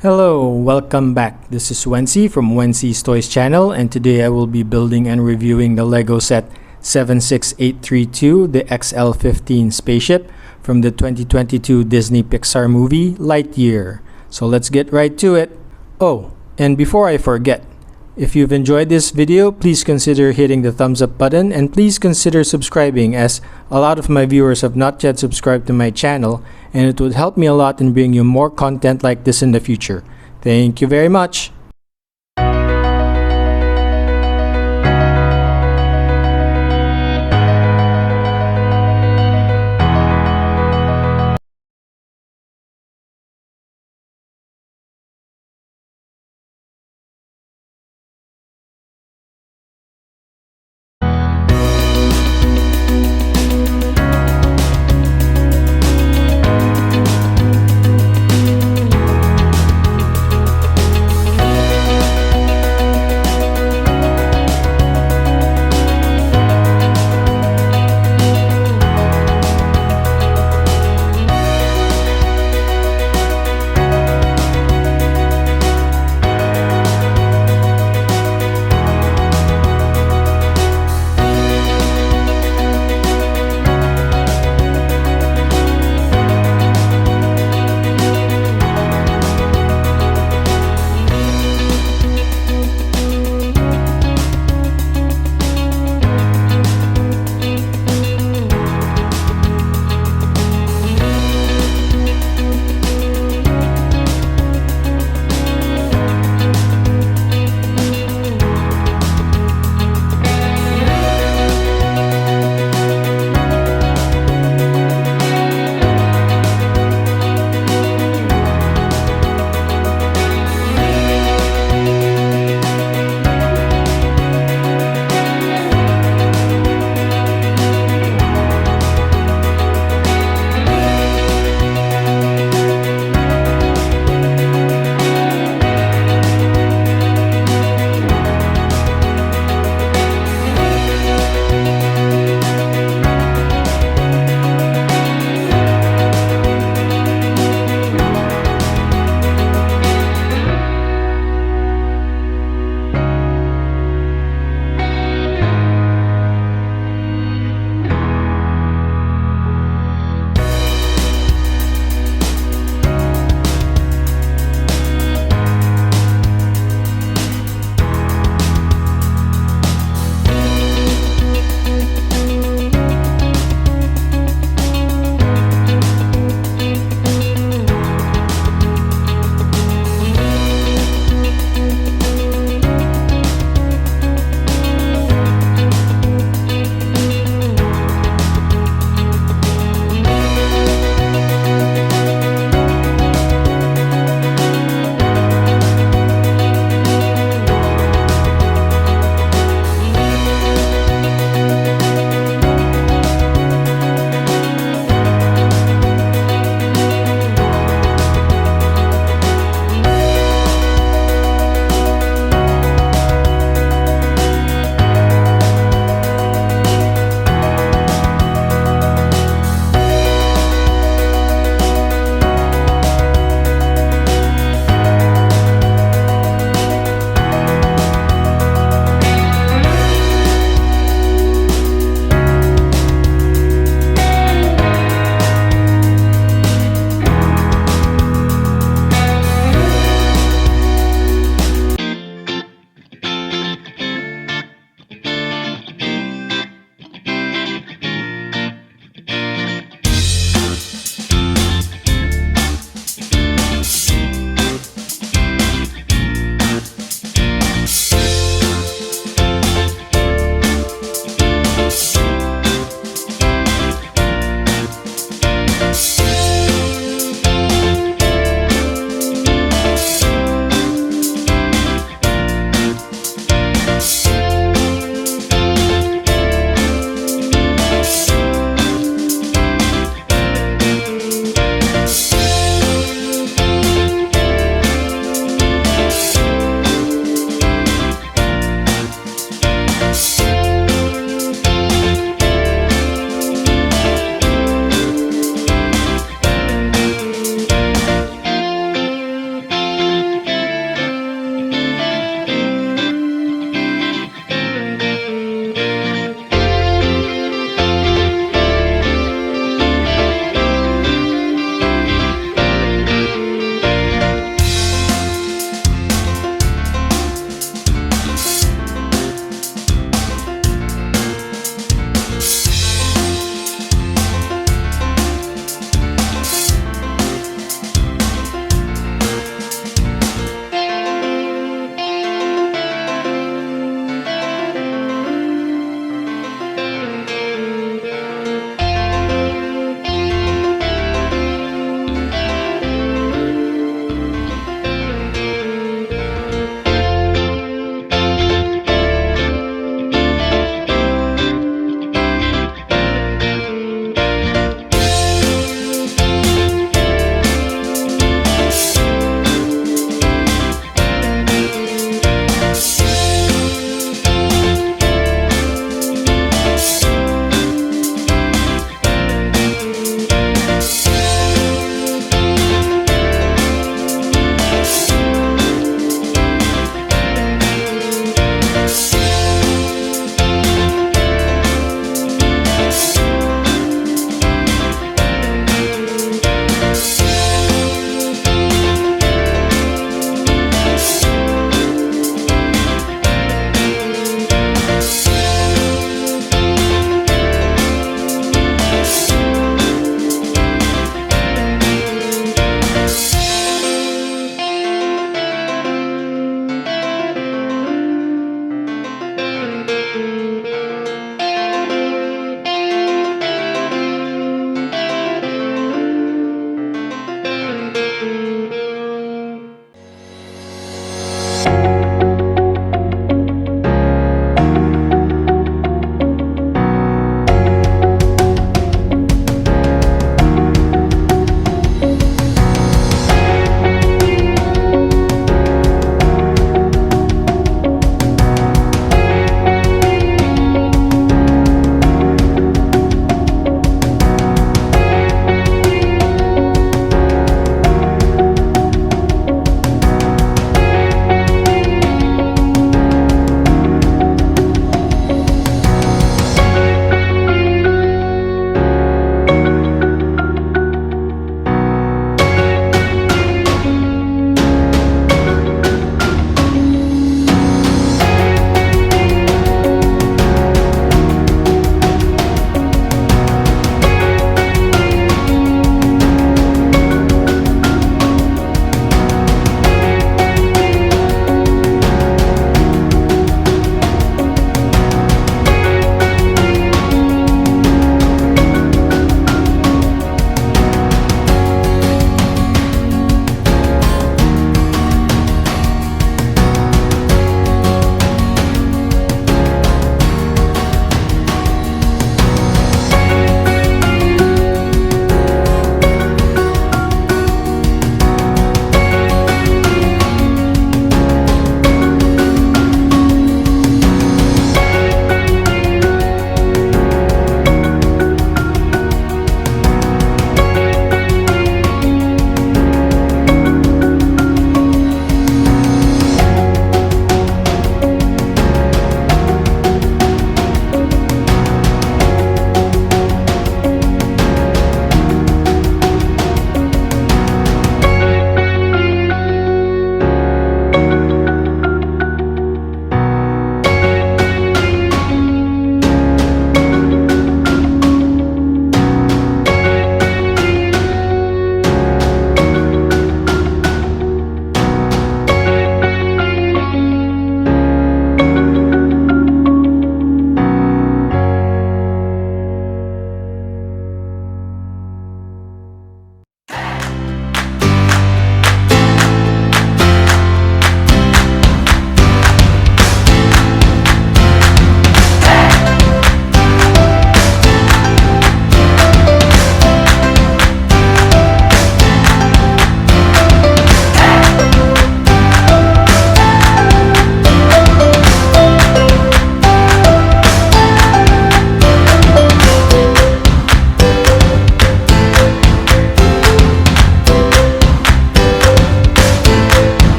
Hello, welcome back. This is Wency from Wency's Toys channel, and today I will be building and reviewing the Lego set 76832, the XL-15 Spaceship from the 2022 Disney Pixar movie Lightyear. So let's get right to it. Oh, and before I forget, if you've enjoyed this video, please consider hitting the thumbs up button and please consider subscribing, as a lot of my viewers have not yet subscribed to my channel, and it would help me a lot in bringing you more content like this in the future. Thank you very much.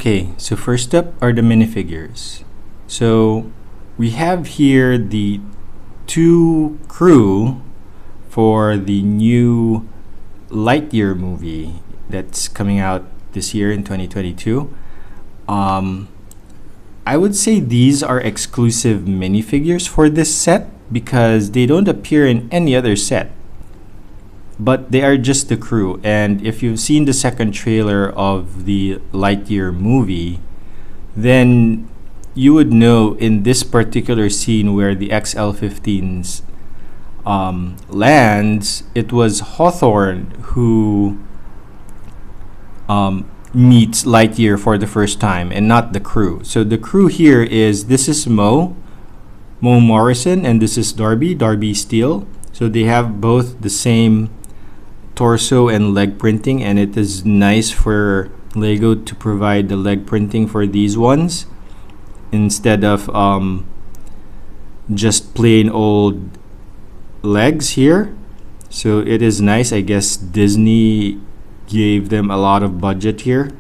Okay, so first up are the minifigures. So we have here the two crew for the new Lightyear movie that's coming out this year in 2022. I would say these are exclusive minifigures for this set because they don't appear in any other set. But they are just the crew, and if you've seen the second trailer of the Lightyear movie, then you would know in this particular scene where the XL-15s lands, it was Hawthorne who meets Lightyear for the first time and not the crew. So the crew here this is Mo Morrison, and this is Darby Steele. So they have both the same torso and leg printing, and it is nice for Lego to provide the leg printing for these ones instead of just plain old legs here. So it is nice. I guess Disney gave them a lot of budget here,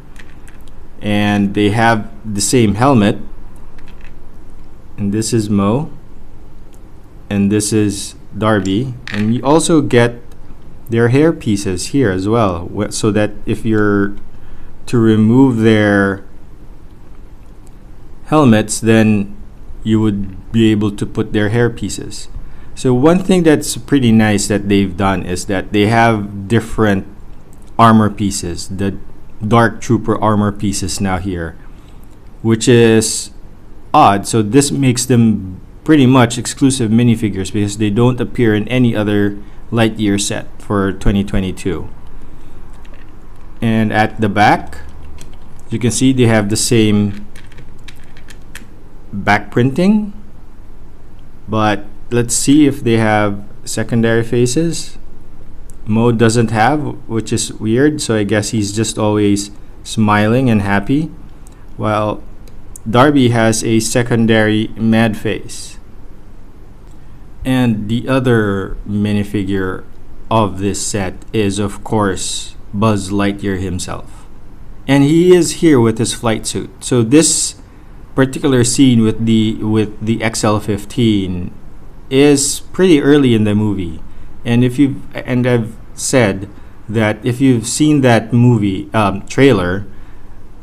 and they have the same helmet, and this is Mo and this is Darby, and you also get their hair pieces here as well, so that if you're to remove their helmets, then you would be able to put their hair pieces. So one thing that's pretty nice that they've done is that they have different armor pieces, the Dark Trooper armor pieces now here, which is odd. So this makes them pretty much exclusive minifigures because they don't appear in any other Lightyear set for 2022. And at the back, you can see they have the same back printing, but let's see if they have secondary faces. Mo doesn't have, which is weird, so I guess he's just always smiling and happy, while Darby has a secondary mad face. And the other minifigure of this set is, of course, Buzz Lightyear himself. And he is here with his flight suit. So this particular scene with the XL-15 is pretty early in the movie. And I've said that if you've seen that movie trailer,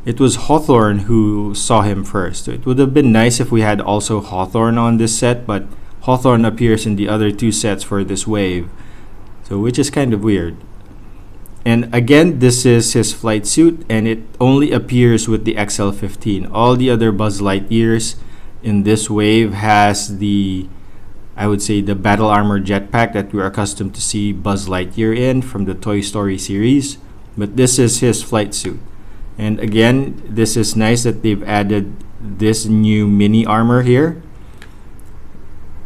it was Hawthorne who saw him first. So it would have been nice if we had also Hawthorne on this set, but Hawthorne appears in the other two sets for this wave, so which is kind of weird. And again, this is his flight suit, and it only appears with the XL-15. All the other Buzz Lightyears in this wave has the, I would say, the battle armor jetpack that we're accustomed to see Buzz Lightyear in from the Toy Story series. But this is his flight suit. And again, this is nice that they've added this new mini armor here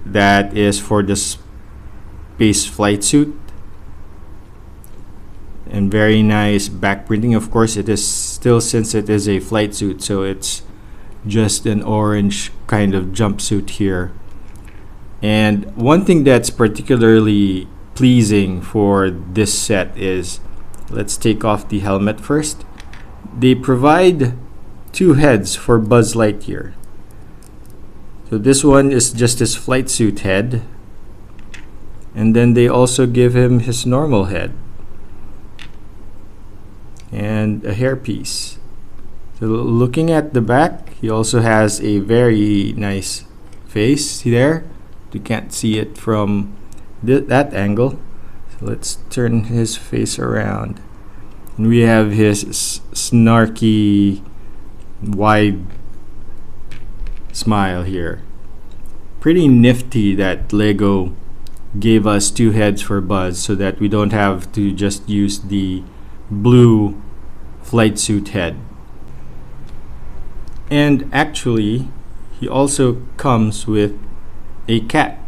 that is for the space flight suit, and very nice back printing. Of course, it is still, since it is a flight suit, so it's just an orange kind of jumpsuit here. And one thing that's particularly pleasing for this set is, let's take off the helmet first. They provide two heads for Buzz Lightyear. So this one is just his flight suit head, and then they also give him his normal head and a hairpiece. So looking at the back, he also has a very nice face there. You can't see it from that angle. So let's turn his face around, and we have his snarky wide smile here. Pretty nifty that Lego gave us two heads for Buzz so that we don't have to just use the blue flight suit head. And actually, he also comes with a cat,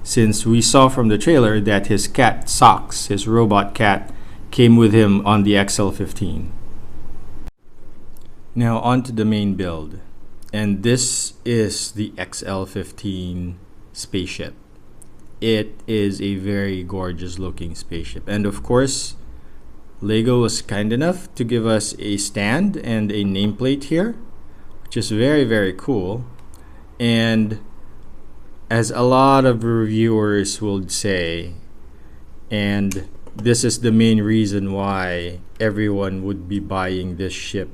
since we saw from the trailer that his cat Socks, his robot cat, came with him on the XL-15. Now on to the main build. And this is the XL-15 spaceship. It is a very gorgeous looking spaceship. And of course, Lego was kind enough to give us a stand and a nameplate here, which is very, very cool. And as a lot of reviewers would say, and this is the main reason why everyone would be buying this ship,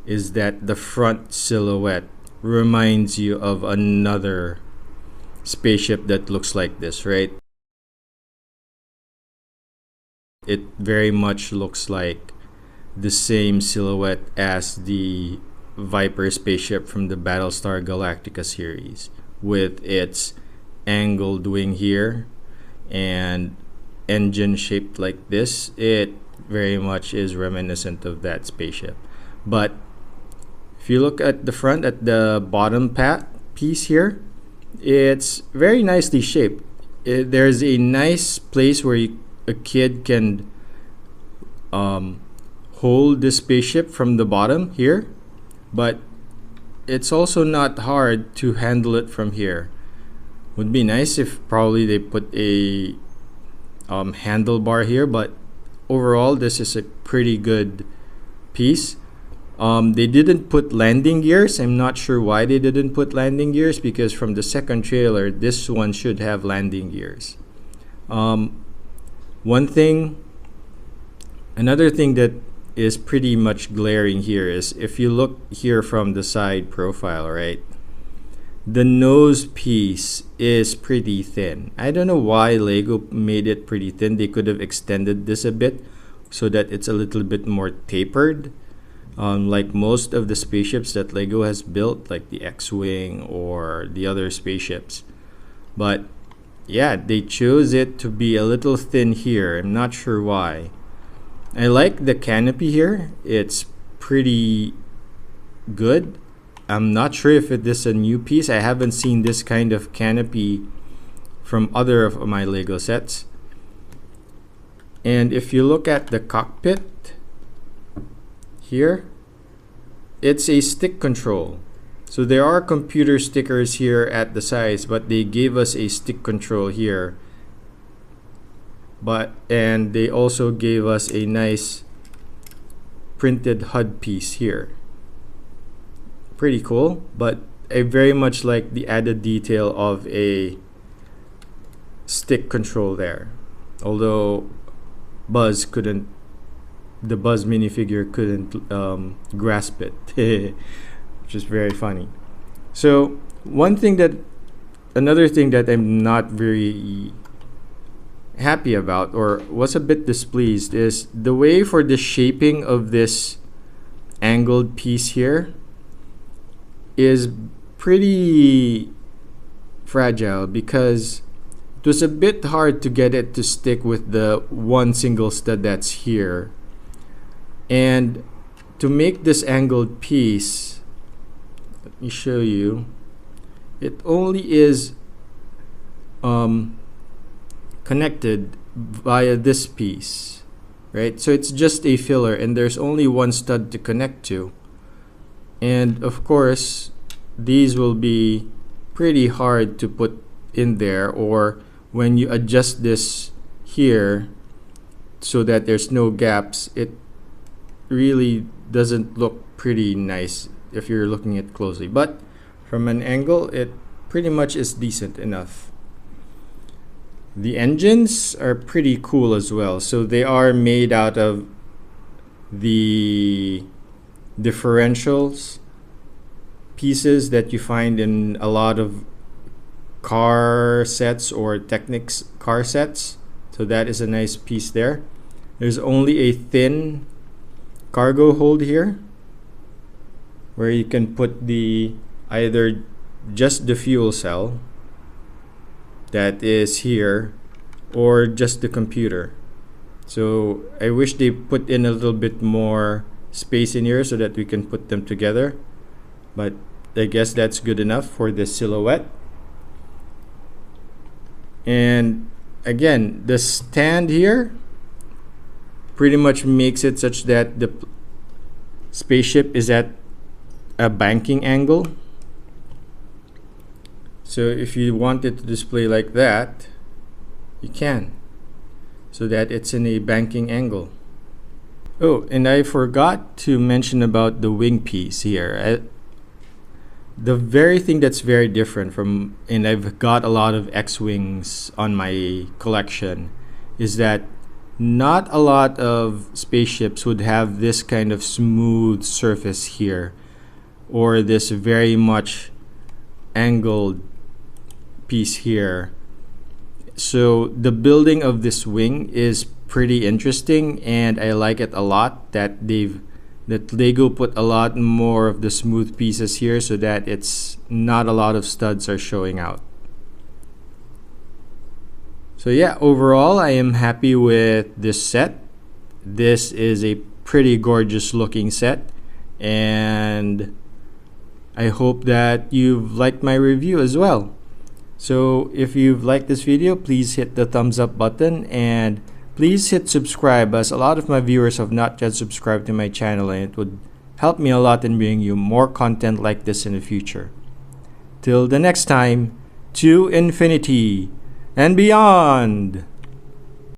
is that the front silhouette reminds you of another spaceship that looks like this, right? It very much looks like the same silhouette as the Viper spaceship from the Battlestar Galactica series, with its angled wing here and engine shaped like this. It very much is reminiscent of that spaceship. But if you look at the front, at the bottom piece here, it's very nicely shaped. There's a nice place where a kid can hold the spaceship from the bottom here, but it's also not hard to handle it from here. Would be nice if probably they put a handlebar here, but overall this is a pretty good piece. They didn't put landing gears. I'm not sure why they didn't put landing gears, because from the second trailer this one should have landing gears. Another thing that is pretty much glaring here is if you look here from the side profile, right? The nose piece is pretty thin. I don't know why Lego made it pretty thin. They could have extended this a bit so that it's a little bit more tapered, like most of the spaceships that Lego has built, like the X-Wing or the other spaceships. But yeah, they chose it to be a little thin here. I'm not sure why. I like the canopy here. It's pretty good. I'm not sure if it is a new piece. I haven't seen this kind of canopy from other of my Lego sets. And if you look at the cockpit here, it's a stick control. So there are computer stickers here at the sides, but they gave us a stick control here. And they also gave us a nice printed HUD piece here. Pretty cool, but I very much like the added detail of a stick control there. Although the Buzz minifigure couldn't grasp it, which is very funny. So another thing that I'm not very happy about, or was a bit displeased, is the way for the shaping of this angled piece here is pretty fragile, because it was a bit hard to get it to stick with the one single stud that's here. And to make this angled piece, let me show you, it only is connected via this piece, right? So it's just a filler, and there's only one stud to connect to. And of course, these will be pretty hard to put in there, or when you adjust this here so that there's no gaps, it really doesn't look pretty nice if you're looking at it closely. But from an angle, it pretty much is decent enough. The engines are pretty cool as well. So they are made out of the differentials pieces that you find in a lot of car sets or Technics car sets. So that is a nice piece there. There's only a thin cargo hold here where you can put either just the fuel cell that is here, or just the computer. So I wish they put in a little bit more space in here so that we can put them together, but I guess that's good enough for the silhouette. And again, the stand here pretty much makes it such that the spaceship is at a banking angle. So if you want it to display like that, you can, so that it's in a banking angle. Oh, and I forgot to mention about the wing piece here. The very thing that's very different from, and I've got a lot of X-Wings on my collection, is that not a lot of spaceships would have this kind of smooth surface here, or this very much angled piece here. So the building of this wing is pretty interesting, and I like it a lot that Lego put a lot more of the smooth pieces here so that it's not a lot of studs are showing out. So yeah, overall I am happy with this set. This is a pretty gorgeous looking set, and I hope that you've liked my review as well. So if you've liked this video, please hit the thumbs up button, and please hit subscribe, as a lot of my viewers have not yet subscribed to my channel, and it would help me a lot in bringing you more content like this in the future. Till the next time, to infinity and beyond!